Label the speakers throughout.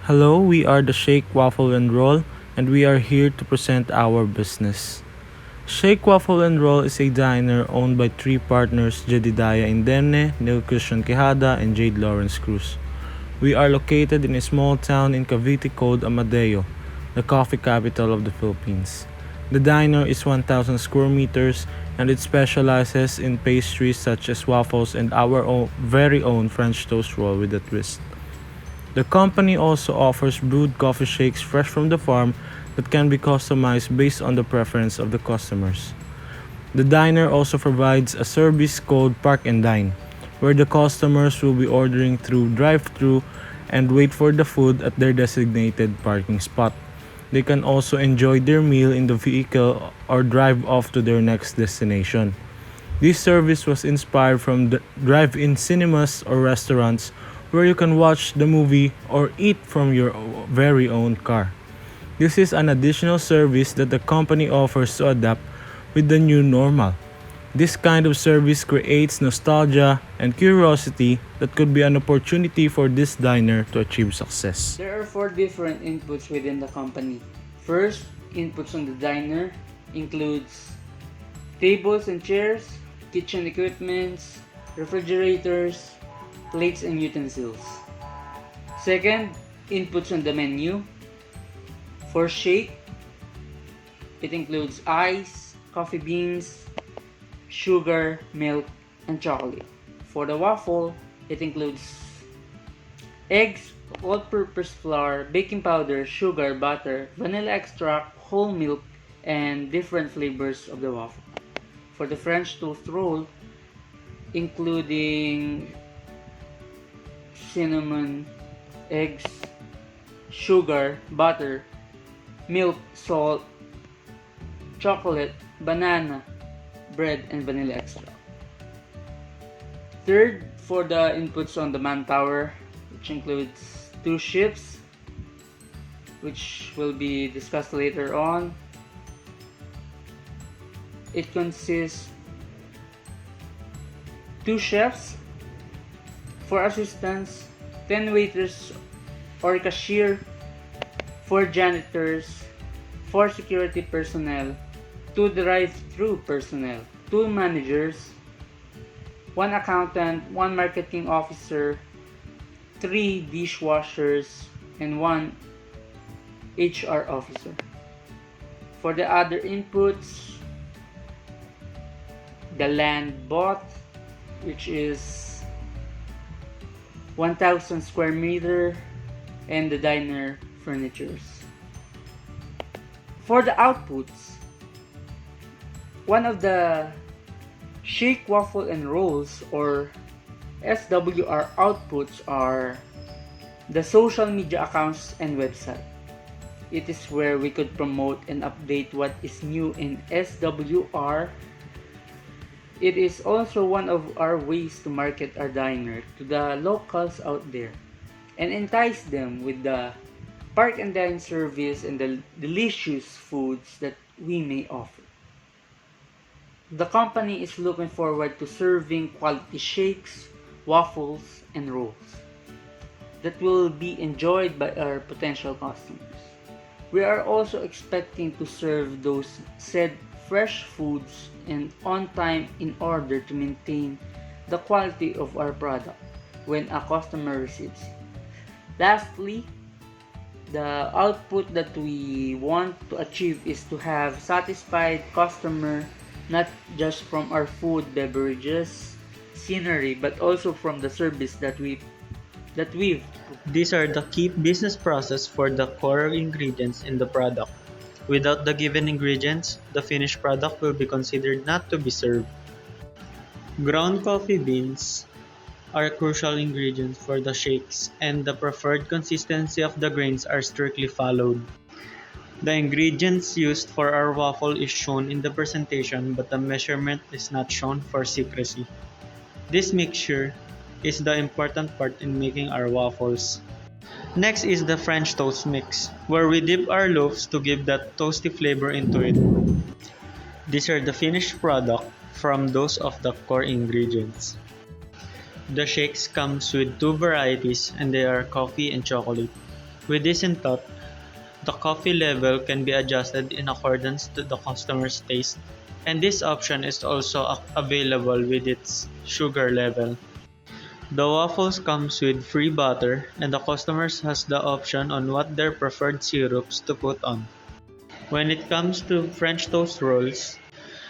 Speaker 1: Hello, we are the Shake, Waffle, and Roll, and we are here to present our business. Shake, Waffle, and Roll is a diner owned by three partners Jedediah Indemne, Neil Christian Quijada, and Jade Lawrence Cruz. We are located in a small town in Cavite called Amadeo, the coffee capital of the Philippines. The diner is 1,000 square meters and it specializes in pastries such as waffles and our very own French toast roll with a twist. The company also offers brewed coffee shakes fresh from the farm that can be customized based on the preference of the customers. The diner also provides a service called Park and Dine, where the customers will be ordering through drive-thru and wait for the food at their designated parking spot. They can also enjoy their meal in the vehicle or drive off to their next destination. This service was inspired from the drive-in cinemas or restaurants where you can watch the movie or eat from your very own car. This is an additional service that the company offers to adapt with the new normal. This kind of service creates nostalgia and curiosity that could be an opportunity for this diner to achieve success.
Speaker 2: There are four different inputs within the company. First, inputs on the diner includes tables and chairs, kitchen equipments, refrigerators, plates and utensils. Second, inputs on the menu. For shake, it includes ice, coffee beans, sugar, milk, and chocolate. For the waffle, it includes eggs, all-purpose flour, baking powder, sugar, butter, vanilla extract, whole milk, and different flavors of the waffle. For the French toast roll, including cinnamon, eggs, sugar, butter, milk, salt, chocolate, banana, bread, and vanilla extract. Third, for the inputs on the manpower, which includes two shifts, which will be discussed later on. It consists two chefs, 4 assistants, 10 waiters or cashier, 4 janitors, 4 security personnel, 2 drive-thru personnel, 2 managers, 1 accountant, 1 marketing officer, 3 dishwashers, and 1 HR officer. For the other inputs, the land bought, which is 1,000 square meter, and the diner furnitures. For the outputs, one of the Shake, Waffle, and Rolls or SWR outputs are the social media accounts and website. It is where we could promote and update what is new in SWR. It is also one of our ways to market our diner to the locals out there and entice them with the park and dine service and the delicious foods that we may offer. The company is looking forward to serving quality shakes, waffles, and rolls that will be enjoyed by our potential customers. We are also expecting to serve those said fresh foods and on time in order to maintain the quality of our product when a customer receives it. Lastly, the output that we want to achieve is to have satisfied customer not just from our food, beverages, scenery, but also from the service that we've
Speaker 3: These are the key business process for the core ingredients in the product. Without the given ingredients, the finished product will be considered not to be served. Ground coffee beans are crucial ingredients for the shakes, and the preferred consistency of the grains are strictly followed. The ingredients used for our waffle is shown in the presentation, but the measurement is not shown for secrecy. This mixture is the important part in making our waffles. Next is the French toast mix, where we dip our loaves to give that toasty flavor into it. These are the finished product from those of the core ingredients. The shakes comes with two varieties and they are coffee and chocolate. With this in thought, the coffee level can be adjusted in accordance to the customer's taste, and this option is also available with its sugar level. The waffles comes with free butter, and the customers has the option on what their preferred syrups to put on. When it comes to French toast rolls,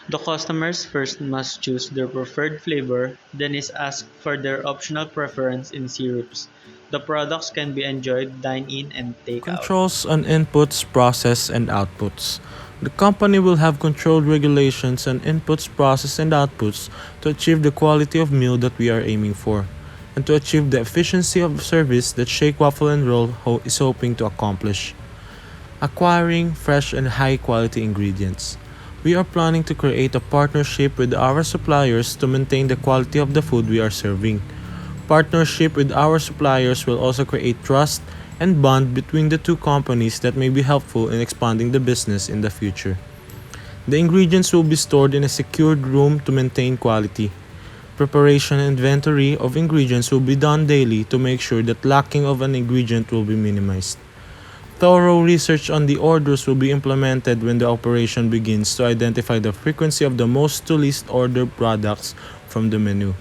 Speaker 3: the customers first must choose their preferred flavor, then is asked for their optional preference in syrups. The products can be enjoyed dine-in and take-out.
Speaker 1: Controls on inputs, process, and outputs. The company will have controlled regulations on inputs, process, and outputs to achieve the quality of meal that we are aiming for, and to achieve the efficiency of service that Shake Waffle and Roll is hoping to accomplish. Acquiring fresh and high quality ingredients. We are planning to create a partnership with our suppliers to maintain the quality of the food we are serving. Partnership with our suppliers will also create trust and bond between the two companies that may be helpful in expanding the business in the future. The ingredients will be stored in a secured room to maintain quality. Preparation and inventory of ingredients will be done daily to make sure that lacking of an ingredient will be minimized. Thorough research on the orders will be implemented when the operation begins to identify the frequency of the most to least ordered products from the menu.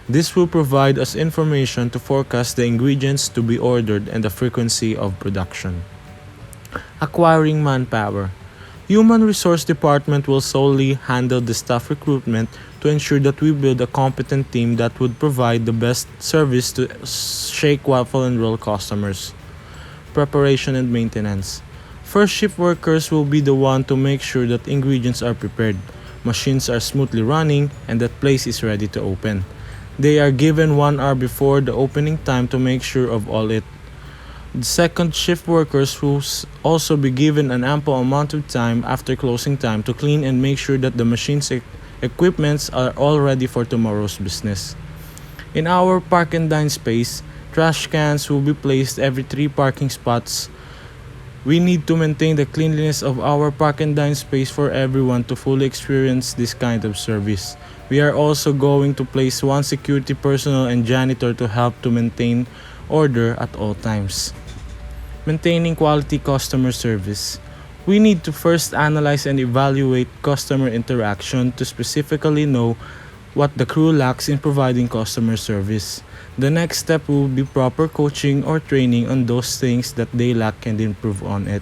Speaker 1: This will provide us information to forecast the ingredients to be ordered and the frequency of production. Acquiring manpower. Human Resource Department will solely handle the staff recruitment to ensure that we build a competent team that would provide the best service to Shake Waffle and Roll customers. Preparation and maintenance. First shift workers will be the one to make sure that ingredients are prepared, machines are smoothly running, and that place is ready to open. They are given 1 hour before the opening time to make sure of all it. The second shift workers will also be given an ample amount of time after closing time to clean and make sure that the machines equipments are all ready for tomorrow's business. In our park and dine space, trash cans will be placed every 3 parking spots. We need to maintain the cleanliness of our park and dine space for everyone to fully experience this kind of service. We are also going to place 1 security personnel and janitor to help to maintain order at all times. Maintaining quality customer service. We need to first analyze and evaluate customer interaction to specifically know what the crew lacks in providing customer service. The next step will be proper coaching or training on those things that they lack and improve on it.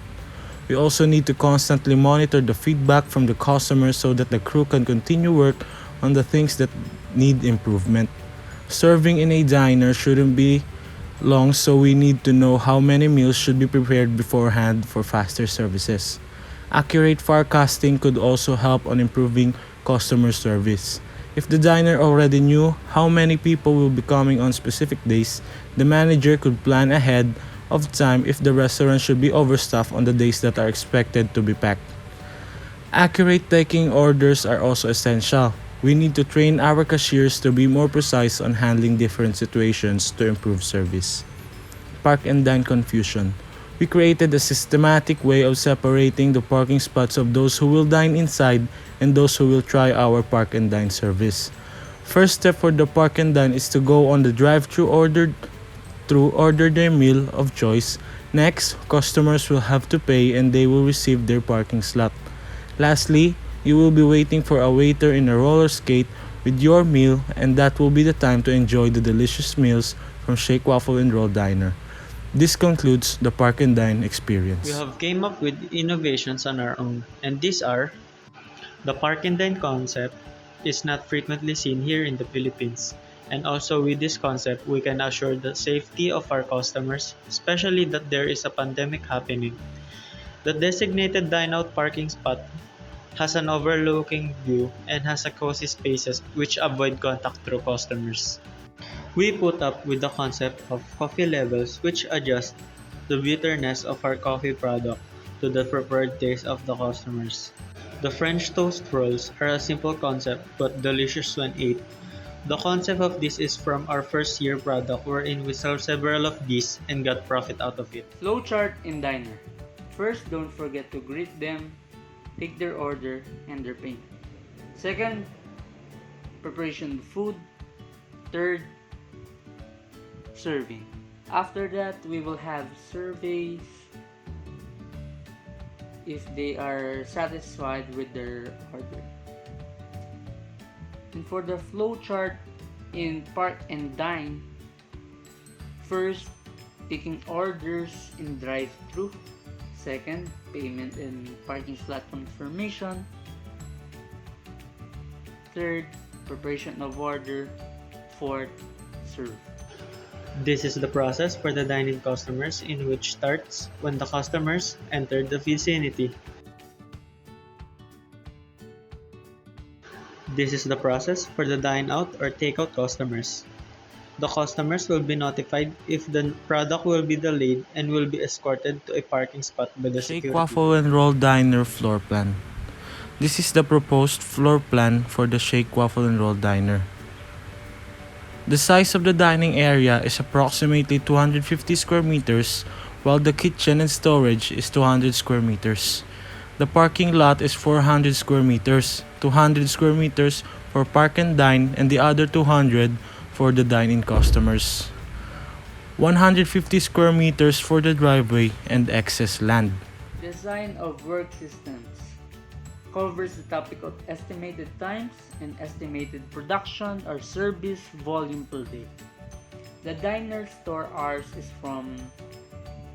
Speaker 1: We also need to constantly monitor the feedback from the customers so that the crew can continue work on the things that need improvement. Serving in a diner shouldn't be long, so we need to know how many meals should be prepared beforehand for faster services. Accurate forecasting could also help on improving customer service. If the diner already knew how many people will be coming on specific days, the manager could plan ahead of time if the restaurant should be overstaffed on the days that are expected to be packed. Accurate taking orders are also essential. We need to train our cashiers to be more precise on handling different situations to improve service. Park and dine confusion. We created a systematic way of separating the parking spots of those who will dine inside and those who will try our park and dine service. First step for the park and dine is to go on the drive-thru order their meal of choice. Next, customers will have to pay and they will receive their parking slot. Lastly, you will be waiting for a waiter in a roller skate with your meal, and that will be the time to enjoy the delicious meals from Shake Waffle and Roll Diner. This concludes the Park and Dine experience.
Speaker 3: We have came up with innovations on our own, and these are: the park and dine concept is not frequently seen here in the Philippines, and also with this concept we can assure the safety of our customers, especially that there is a pandemic happening. The designated dine-out parking spot has an overlooking view and has a cozy spaces which avoid contact through customers. We put up with the concept of coffee levels which adjust the bitterness of our coffee product to the preferred taste of the customers. The French toast rolls are a simple concept but delicious when ate. The concept of this is from our first year product wherein we sold several of these and got profit out of it.
Speaker 2: Flowchart in diner. First, don't forget to greet them, take their order, and their payment. Second, preparation of food. Third, serving. After that, we will have surveys if they are satisfied with their order. And for the flow chart in Park and Dine, first, taking orders in drive-thru. Second, payment and parking slot confirmation. Third, preparation of order. Fourth, serve.
Speaker 3: This is the process for the dine-in customers, in which starts when the customers enter the vicinity. This is the process for the dine-out or take-out customers. The customers will be notified if the product will be delayed and will be escorted to a parking spot by the
Speaker 1: Shake,
Speaker 3: security.
Speaker 1: Waffle, and Roll Diner floor plan. This is the proposed floor plan for the Shake, Waffle, and Roll Diner. The size of the dining area is approximately 250 square meters, while the kitchen and storage is 200 square meters. The parking lot is 400 square meters, 200 square meters for park and dine, and the other 200 for the dine-in customers. 150 square meters for the driveway and excess land.
Speaker 2: Design of work systems covers the topic of estimated times and estimated production or service volume per day. The diner store hours is from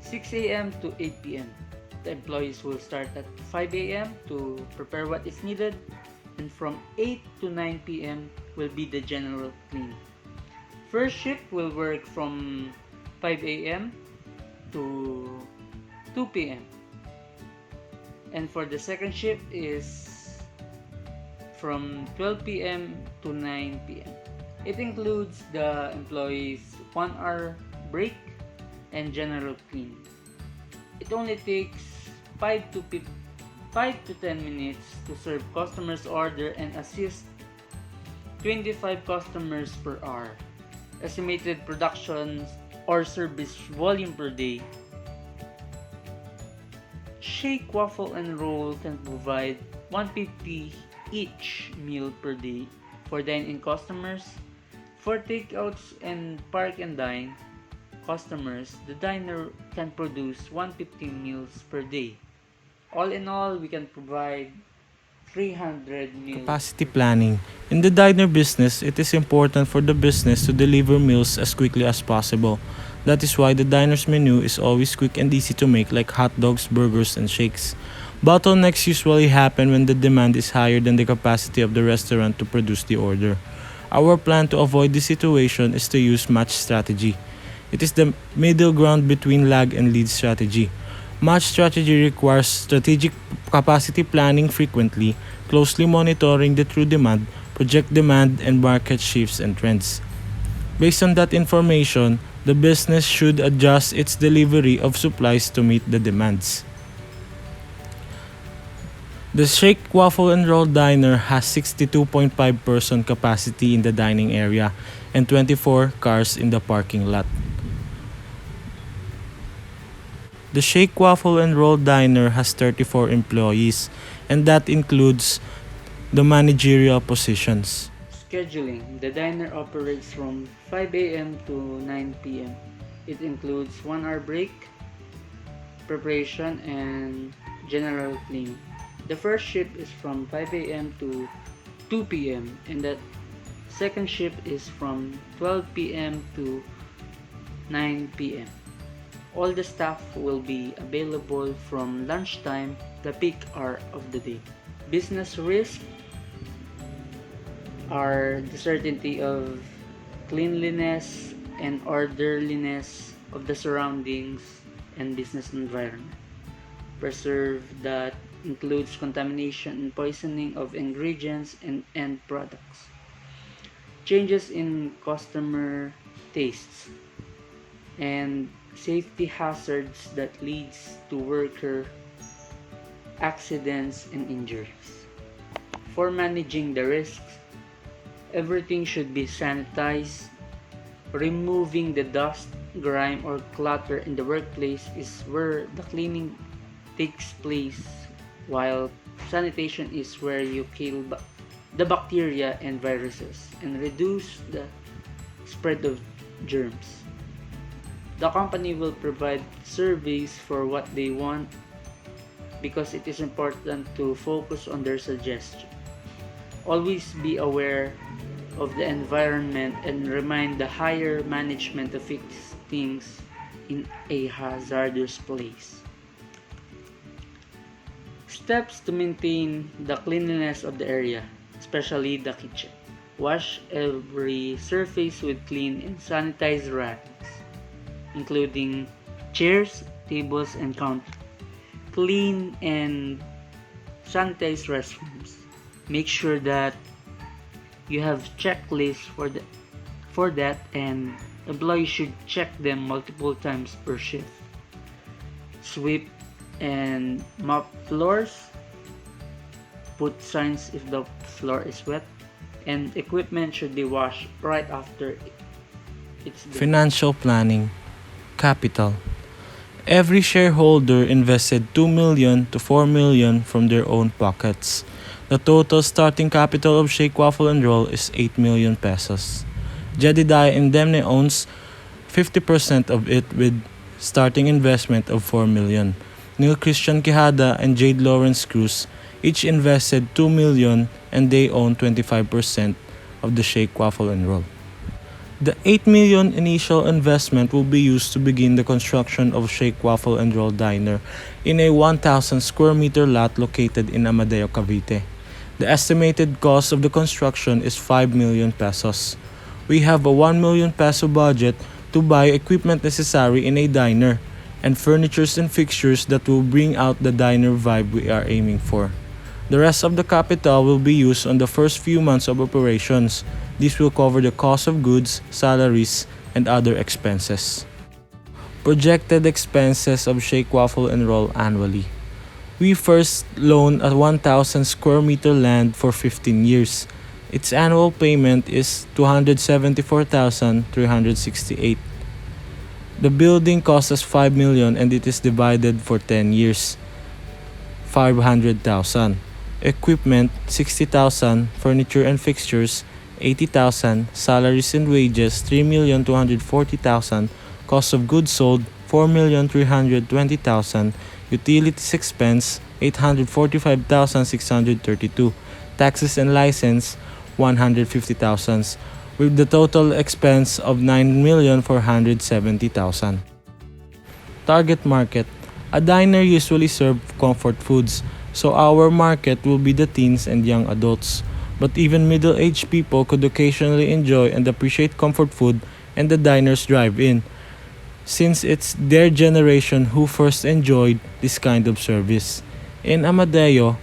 Speaker 2: 6 a.m. to 8 p.m. The employees will start at 5 a.m. to prepare what is needed, and from 8 to 9 p.m. will be the general cleaning. First shift will work from 5 a.m. to 2 p.m. And for the second shift is from 12 p.m. to 9 p.m. It includes the employees' 1-hour break and general cleaning. It only takes 5 to 10 minutes to serve customers' order and assist 25 customers per hour. Estimated production or service volume per day. Shake, Waffle, and Roll can provide 150 each meal per day for dine-in customers. For takeouts and park and dine customers, the diner can produce 150 meals per day. All in all, we can provide 300 meals.
Speaker 1: Capacity planning. In the diner business, it is important for the business to deliver meals as quickly as possible. That is why the diner's menu is always quick and easy to make, like hot dogs, burgers, and shakes. Bottlenecks usually happen when the demand is higher than the capacity of the restaurant to produce the order. Our plan to avoid this situation is to use match strategy. It is the middle ground between lag and lead strategy. Match strategy requires strategic capacity planning frequently, closely monitoring the true demand, project demand, and market shifts and trends. Based on that information, the business should adjust its delivery of supplies to meet the demands. The Shake, Waffle, and Roll Diner has 62.5 person capacity in the dining area and 24 cars in the parking lot. The Shake, Waffle, and Roll Diner has 34 employees, and that includes the managerial positions.
Speaker 2: Scheduling. The diner operates from 5 a.m. to 9 p.m. It includes 1-hour break, preparation, and general cleaning. The first shift is from 5 a.m. to 2 p.m. and the second shift is from 12 p.m. to 9 p.m. All the staff will be available from lunchtime, the peak hour of the day. Business risk are the certainty of cleanliness and orderliness of the surroundings and business environment. Preserve that includes contamination and poisoning of ingredients and end products. Changes in customer tastes and safety hazards that leads to worker accidents and injuries. For managing the risks, everything should be sanitized. Removing the dust, grime, or clutter in the workplace is where the cleaning takes place, while sanitation is where you kill the bacteria and viruses and reduce the spread of germs. The company will provide surveys for what they want because it is important to focus on their suggestion. Always be aware of the environment and remind the higher management to fix things in a hazardous place. Steps to maintain the cleanliness of the area, especially the kitchen. Wash every surface with clean and sanitized rags, including chairs, tables, and counter. Clean and sanitize restrooms. Make sure that you have checklists for that, and employees should check them multiple times per shift. Sweep and mop floors. Put signs if the floor is wet, and equipment should be washed right after it's done.
Speaker 1: Financial planning. Capital. Every shareholder invested 2 million to 4 million from their own pockets. The total starting capital of Shake Waffle and Roll is 8 million pesos. Jedediah Indemne owns 50% of it with starting investment of 4 million. Neil Christian Quijada and Jade Lawrence Cruz each invested 2 million and they own 25% of the Shake Waffle and Roll. The 8 million initial investment will be used to begin the construction of Shake Waffle and Roll Diner in a 1,000 square meter lot located in Amadeo, Cavite. The estimated cost of the construction is 5 million pesos. We have a 1 million peso budget to buy equipment necessary in a diner and furnitures and fixtures that will bring out the diner vibe we are aiming for. The rest of the capital will be used on the first few months of operations. This will cover the cost of goods, salaries, and other expenses. Projected expenses of Shake Waffle and Roll annually. We first loan a 1,000 square meter land for 15 years. Its annual payment is 274,368. The building cost us 5 million and it is divided for 10 years. 500,000. Equipment 60,000, furniture and fixtures 80,000, salaries and wages 3,240,000, cost of goods sold 4,320,000, utilities expense 845,632, taxes and license 150,000, with the total expense of 9,470,000. Target market. A diner usually serves comfort foods, so our market will be the teens and young adults. But even middle-aged people could occasionally enjoy and appreciate comfort food and the diners drive-in, since it's their generation who first enjoyed this kind of service. In Amadeo,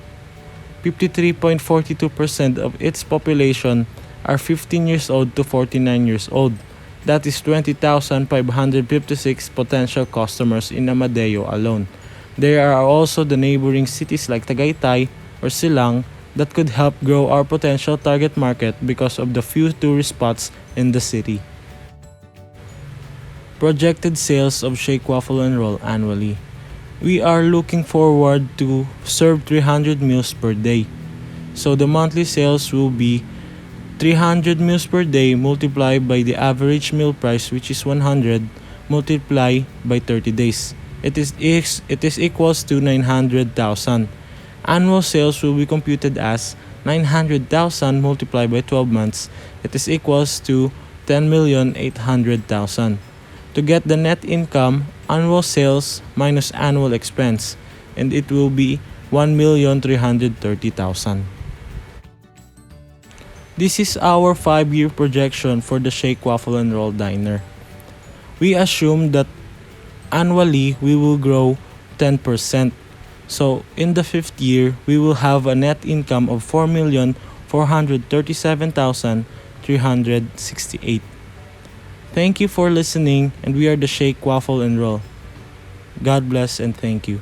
Speaker 1: 53.42% of its population are 15 years old to 49 years old. That is 20,556 potential customers in Amadeo alone. There are also the neighboring cities like Tagaytay or Silang that could help grow our potential target market because of the few tourist spots in the city. Projected sales of Shake Waffle and Roll annually. We are looking forward to serve 300 meals per day. So the monthly sales will be 300 meals per day multiplied by the average meal price, which is 100, multiplied by 30 days. It is equals to 900,000. Annual sales will be computed as 900,000 multiplied by 12 months. It is equals to 10,800,000. To get the net income, annual sales minus annual expense, and it will be 1,330,000. This is our 5-year projection for the Shake Waffle and Roll Diner. We assume that annually we will grow 10%. So in the 5th year, we will have a net income of 4,437,368. Thank you for listening, and we are the Shake Waffle and Roll. God bless and thank you.